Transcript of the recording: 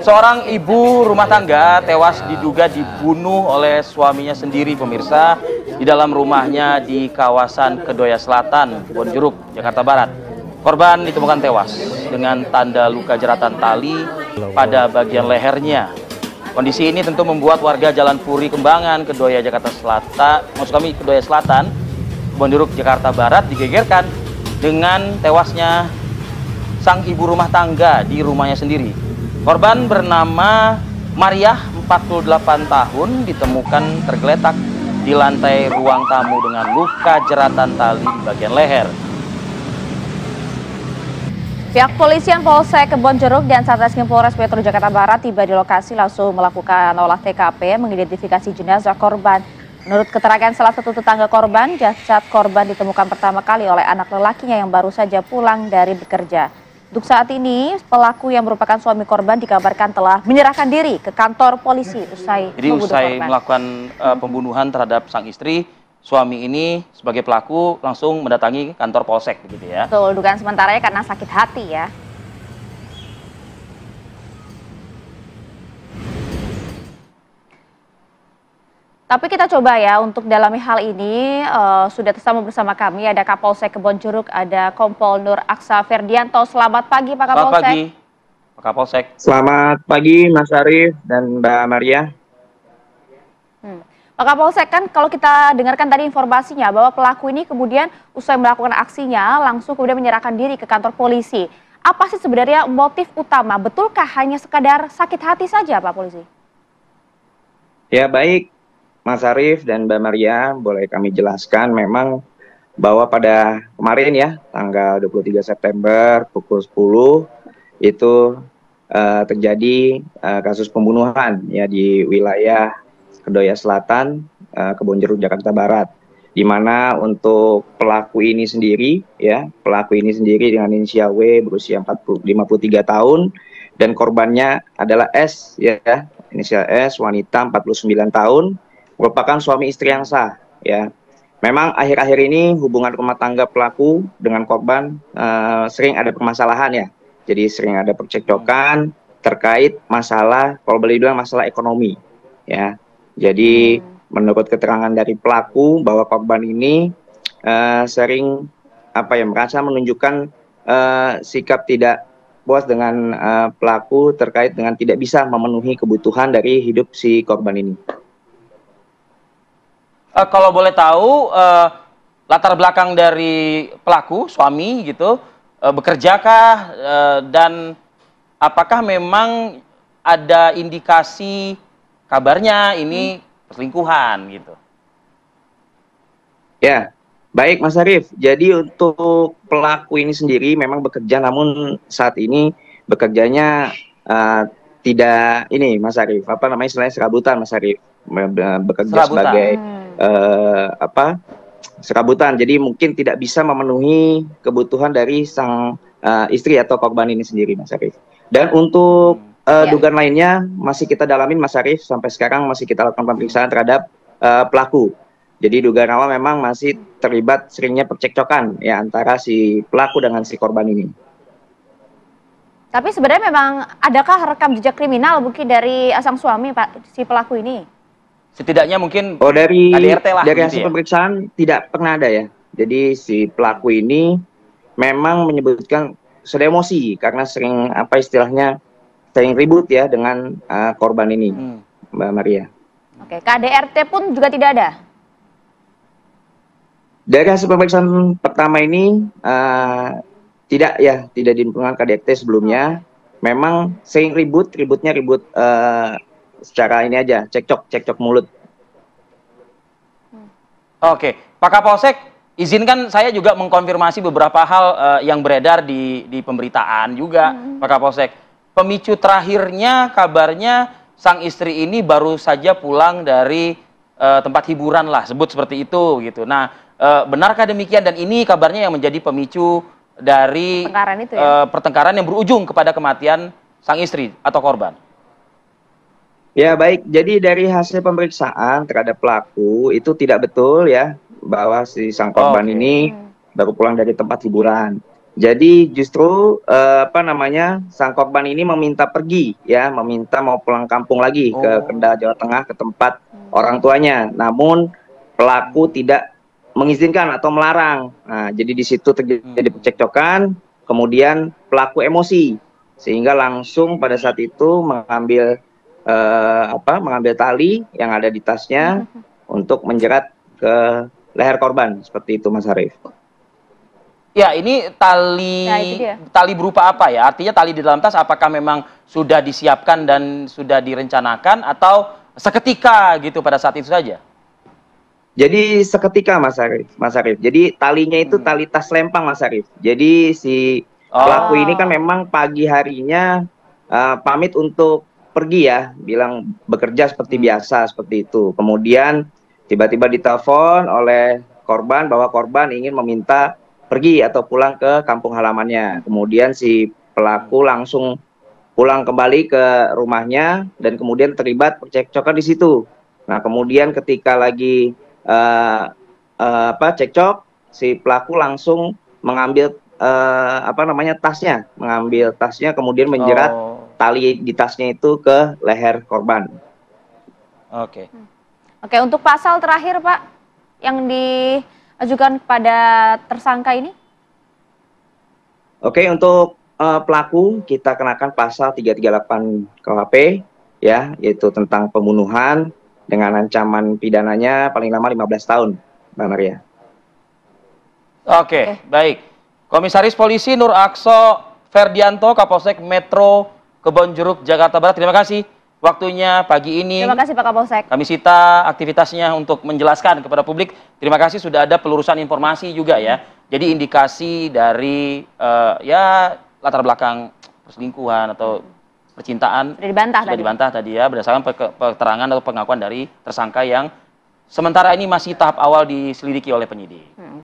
Seorang ibu rumah tangga tewas diduga dibunuh oleh suaminya sendiri, pemirsa, di dalam rumahnya di kawasan Kedoya Selatan, Kebonjeruk, Jakarta Barat. Korban ditemukan tewas dengan tanda luka jeratan tali pada bagian lehernya. Kondisi ini tentu membuat warga Jalan Puri Kembangan, Kedoya, Jakarta Selatan, maksud kami Kedoya Selatan, Kebonjeruk, Jakarta Barat digegerkan dengan tewasnya sang ibu rumah tangga di rumahnya sendiri. Korban bernama Mariah, 48 tahun, ditemukan tergeletak di lantai ruang tamu dengan luka jeratan tali di bagian leher. Pihak polisian Polsek Kebonjeruk dan Satreskrim Polres Metro Jakarta Barat tiba di lokasi langsung melakukan olah TKP mengidentifikasi jenazah korban. Menurut keterangan salah satu tetangga korban, jasad korban ditemukan pertama kali oleh anak lelakinya yang baru saja pulang dari bekerja. Untuk saat ini, pelaku yang merupakan suami korban dikabarkan telah menyerahkan diri ke kantor polisi usai melakukan pembunuhan terhadap sang istri. Suami ini sebagai pelaku langsung mendatangi kantor polsek, begitu ya. Betul, dugaan sementaranya karena sakit hati ya. Tapi kita coba ya untuk dalami hal ini, sudah tersambung bersama kami ada Kapolsek Kebonjeruk, ada Kompol Nur Aksa Ferdianto. Selamat pagi Pak Kapolsek. Selamat pagi Pak Kapolsek. Selamat pagi Mas Arief dan Mbak Maria. Pak Kapolsek, kan kalau kita dengarkan tadi informasinya bahwa pelaku ini kemudian usai melakukan aksinya langsung kemudian menyerahkan diri ke kantor polisi. Apa sih sebenarnya motif utama? Betulkah hanya sekadar sakit hati saja Pak Polisi? Ya baik Mas Arief dan Mbak Maria, boleh kami jelaskan memang bahwa pada kemarin ya tanggal 23 September pukul 10 itu terjadi kasus pembunuhan ya di wilayah Kedoya Selatan, Kebonjeruk, Jakarta Barat, di mana untuk pelaku ini sendiri dengan inisial W berusia 53 tahun dan korbannya adalah S ya, inisial S, wanita 49 tahun, merupakan suami istri yang sah ya. Memang akhir-akhir ini hubungan rumah tangga pelaku dengan korban sering ada permasalahan ya. Jadi sering ada percekcokan terkait masalah, kalau boleh dibilang masalah ekonomi ya. Jadi menurut keterangan dari pelaku bahwa korban ini sering merasa menunjukkan sikap tidak puas dengan pelaku terkait dengan tidak bisa memenuhi kebutuhan dari hidup si korban ini. Kalau boleh tahu latar belakang dari pelaku, suami gitu, bekerjakah dan apakah memang ada indikasi kabarnya ini perselingkuhan gitu? Ya, baik Mas Arief. Jadi untuk pelaku ini sendiri memang bekerja, namun saat ini bekerjanya tidak ini Mas Arief, istilahnya serabutan Mas Arief, bekerja sebagai serabutan, jadi mungkin tidak bisa memenuhi kebutuhan dari sang istri atau korban ini sendiri Mas Arief. Dan untuk dugaan lainnya masih kita dalamin Mas Arief, sampai sekarang masih kita lakukan pemeriksaan terhadap pelaku. Jadi dugaan awal memang masih terlibat seringnya percekcokan ya antara si pelaku dengan si korban ini. Tapi sebenarnya memang adakah rekam jejak kriminal mungkin dari sang suami Pak, si pelaku ini? Setidaknya mungkin dari KDRT lah, dari gitu hasil ya? pemeriksaan tidak pernah ada ya. Jadi si pelaku ini memang menyebutkan sudah emosi karena sering sering ribut ya dengan korban ini, Mbak Maria. Oke, KDRT pun juga tidak ada? Dari hasil pemeriksaan pertama ini tidak ditemukan KDRT sebelumnya. Memang sering ributnya ribut secara ini aja, cekcok mulut. Oke, Pak Kapolsek, izinkan saya juga mengkonfirmasi beberapa hal yang beredar di pemberitaan juga, Pak Kapolsek. Pemicu terakhirnya kabarnya sang istri ini baru saja pulang dari tempat hiburan lah, sebut seperti itu gitu. Nah, benarkah demikian dan ini kabarnya yang menjadi pemicu dari pertengkaran yang berujung kepada kematian sang istri atau korban? Ya baik, jadi dari hasil pemeriksaan terhadap pelaku itu tidak betul ya bahwa si sang korban ini baru pulang dari tempat hiburan. Jadi justru apa namanya, sang korban ini meminta pergi ya, meminta mau pulang kampung lagi ke Oh. Kendal, Jawa Tengah ke tempat orang tuanya. Namun pelaku tidak mengizinkan atau melarang. Nah, jadi di situ terjadi percekcokan, kemudian pelaku emosi sehingga langsung pada saat itu mengambil mengambil tali yang ada di tasnya untuk menjerat ke leher korban seperti itu, Mas Arief. Ya, ini Nah, itu dia. tali berupa apa ya? Artinya tali di dalam tas apakah memang sudah disiapkan dan sudah direncanakan atau seketika gitu pada saat itu saja? Jadi seketika, Mas Arief. Mas Arief. Jadi talinya itu tali tas lempang, Mas Arief. Jadi si pelaku ini kan Oh. memang pagi harinya pamit untuk pergi ya, bilang bekerja seperti biasa seperti itu. Kemudian tiba-tiba ditelepon oleh korban bahwa korban ingin meminta pergi atau pulang ke kampung halamannya. Kemudian si pelaku langsung pulang kembali ke rumahnya dan kemudian terlibat percekcokan di situ. Nah, kemudian ketika lagi cekcok, si pelaku langsung mengambil mengambil tasnya kemudian menjerat Oh. tali di tasnya itu ke leher korban. Oke. Oke, untuk pasal terakhir Pak yang diajukan kepada tersangka ini? Oke, untuk pelaku kita kenakan pasal 338 KUHP ya, yaitu tentang pembunuhan dengan ancaman pidananya paling lama 15 tahun, Mbak Maria. Oke, baik. Komisaris Polisi Nur Akso Ferdianto, Kapolsek Metro Kebonjeruk, Jakarta Barat. Terima kasih waktunya pagi ini. Terima kasih Pak Kapolsek. Kami sita aktivitasnya untuk menjelaskan kepada publik. Terima kasih sudah ada pelurusan informasi juga ya. Jadi indikasi dari ya latar belakang perselingkuhan atau percintaan Sudah dibantah tadi ya, berdasarkan keterangan atau pengakuan dari tersangka yang sementara ini masih tahap awal diselidiki oleh penyidik.